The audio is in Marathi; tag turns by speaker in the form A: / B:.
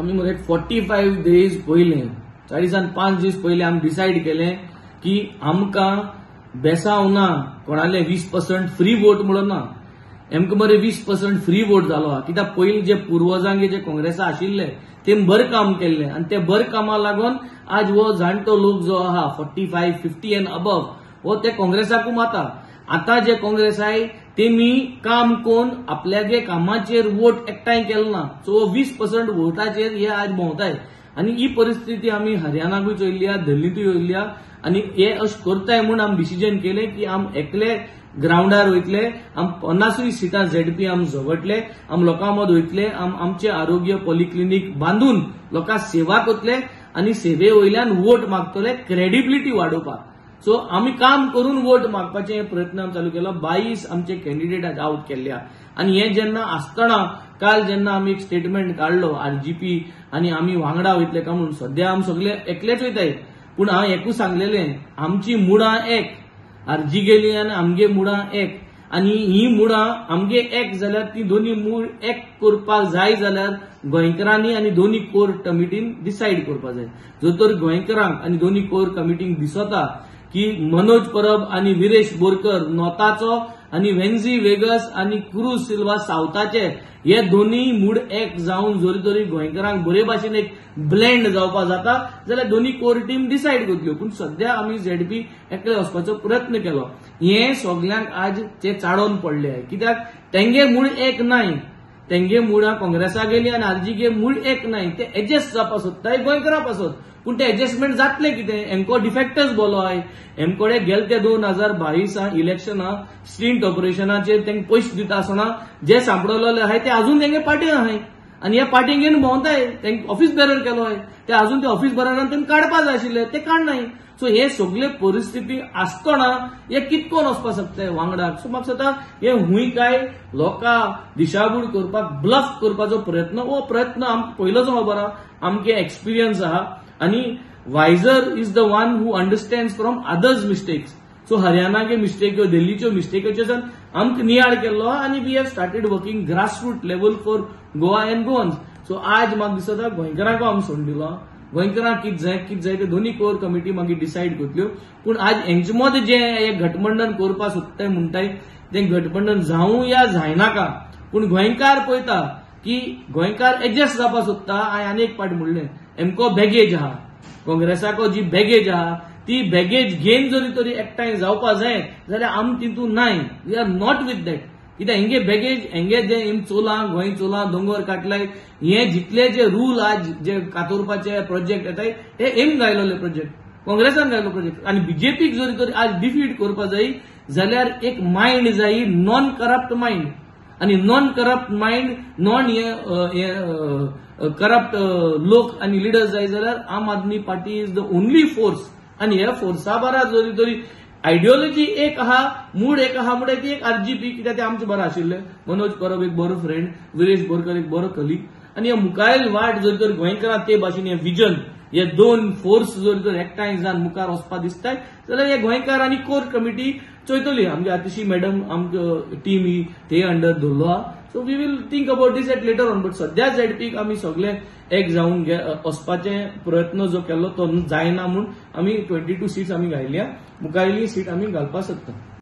A: आमी मरे 45 days पयले 45 दीस पयले आमी डिसायड केलें की आमकां बेसांव ना कोणाले 20% फ्री वोट म्हणून ना. आमकां मरे 20% फ्री वोट जालो हा कित्याक पयलीं जे पुर्वजांगे जे काँग्रेसा आशिल्ले ते बरें काम केल्लें आनी ते बरें कामाक लागून आज हो जाणटो लोक जो आहा 45, 50 एंड अबव हो ते काँग्रेसाकू माता. आता जे काँग्रेस आय तेमी काम कोन्न आपल्यागे कामाचेर वोट एकठांय केलो ना. सो 20% वोटाचेर हे आज भोंवताय आनी ही परिस्थिती आमी हरियाणाकूय चोयल्ली हा, दिल्लीतूय चोयल्ली हा आनी हे अशें करताय म्हूण आमी डिसिजन केलें की आमी एकले ग्राउंडार वयतले, आम 50 सिटां झेडपी आमी झगडले, आमी लोकां मद वयतले, आमचे आरोग्य पॉलिक्लिनीक बांदून लोकां सेवा करतले आनी सेवे वयल्यान वोट मागतले क्रेडिबिलिटी वाडोवपाक. सो आमी काम करून वोट मागपाचे प्रयत्न आमी चालू केलो. 22 आमचे कॅन्डिडेट आज आउट केल्ले आनी हे जेन्ना आसतना काल जेन्ना आमी एक स्टेटमेंट काढलो आरजीपी आनी आमी वांगडा वयतले काय म्हणून सध्या आमी सगळे एकलेच वयताय पूण हांव एकूच सांगलेलें आमची मुडां एक, आरजी गेली आनी आमगे मुडां एक आनी ही मुडां आमगे एक जाल्यार ती दोन्ही मूड एक करपाक जाय जाल्यार गोंयकारांनी आनी दोन्ही कोर कमिटीन डिसायड करपाक जाय. जर तर गोंयकारांक आनी दोन्ही कोर कमिटीक दिसता की मनोज परब आनी विरेश बोरकर नॉर्थाचो आनी वेन्झी वेगस आनी क्रूज सिल्वा सावथाचे हे दोन्ही मूड एक जावन जरी तरी गोंयकारांक बरे भाशेन एक ब्लेंड जावपाक जाता जाल्यार दोन्ही कोर टीम डिसायड करतल्यो. पूण सध्या आमी झेडपी एकले वचपाचो प्रयत्न केलो. हे सगल्यांक आज ते चाडोवन पडले कित्याक तेंगे मूड एक नाय, तेंगे मुडां काँग्रेसा गेली आनी आरजीगे मूड एक नाय. ते एडजस्ट जावपाक सोदताय गोंयकारा पासत पूण ते एडजस्टमेंट जातले कितें. हेंको डिफेक्टच बोलो आय, हेमकोडे गेल ते 2022 इलेक्शना स्टिंट ऑपरेशनाचेर तेंका पयशे दिता आसतना जे सांपडलेले आहाय ते अजून तेंगे पार्टीन आहाय आनी ह्या पार्टीन घेवन भोंवताय. तेंका ऑफिस बेरर केलो आय, ते अजून ते ऑफिस बेररान तेंका काडपाक जाय आशिल्ले ते काडनाय. सो हे सगळे परिस्थिती आसतना हे कितकोन वचपाक शकताय वांगडाक. सो म्हाका दिसता हे हुंय काय लोकां दिशाभूल करपाक ब्लफ करपाचो प्रयत्न हो प्रयत्न आमकां पयलोच खबर आहा, आमगे एक्सपिरियन्स आहा आनी wiser is the one who understands from others mistakes. So हरियाणागे मिस्टेक दिल्लीच्यो मिस्टेक्योच्यान आमकां नियाळ केल्लो आनी we have started working grassroot level for Goa and Goans. So आज म्हाका दिसता गोंयकारांक आमी सोडून दिलो. गोंयकारांक कितें जाय ते दोन्ही कोर कमिटी मागीर डिसायड करतल्यो. पूण आज हेंचे मद जे एक गठबंधन करपाक सोदताय म्हणटाय ते गठबंधन जावं या जायनाका. पूण गोंयकार पळयता की गोंयकार एडजस्ट जावपाक सोदता. हांवें आनी एक पाट म्हणलें एमको बॅगेज आहा, काँग्रेसाको जी बॅगेज आहा ती बॅगेज घेवन जरी तरी एकठांय जावपाक जाय जाल्यार आमी तितून नाय. We are not with that कित्याक हेंगे बॅगेज हेंगे जे चोलां गोंय चोलां दोंगर काटलाय हे जितले जे रूल आज जे कातोरपाचे प्रोजेक्ट येताय हे एम गायलोले प्रोजेक्ट काँग्रेसान गायलो प्रोजेक्ट आनी बीजेपीक जरी तरी आज डिफीट करपाक जाय जाल्यार एक मायंड जाय नॉन करप्ट मायंड आनी non corrupt mind non corrupt लोक आनी लिडर्स जाय जाल्यार Aam Aadmi party is the only force आनी ह्या फोर्सा बारा जरी तरी आयडियोलॉजी एक आहा मूड एक आहा म्हणल्यार ती एक आरजीपी कित्याक ते आमचे बरो आशिल्ले. मनोज परब एक बरो फ्रेंड, विरेश बोरकर एक बरो कलीग आनी हे मुखायल वाट जरी तर गोंयकारांक ते भाशेन हे विजन हे दोन फोर्स जरी तर एकठांय जावन मुखार वचपाक दिसताय जाल्यार हे गोंयकार आनी कोर कमिटी चोयतली. आमगे आतिशी मॅडम आमचो टीम ही ते अंडर दवरलो हा. So we will think about this at later on. But सध्या झेडपीक आमी सगळे एक जावन वचपाचे प्रयत्न जो केल्लो तो जायना म्हूण आमी 22 सीट्स आमी घायल्या. मुखारली सीट आमी घालपाक सोदता.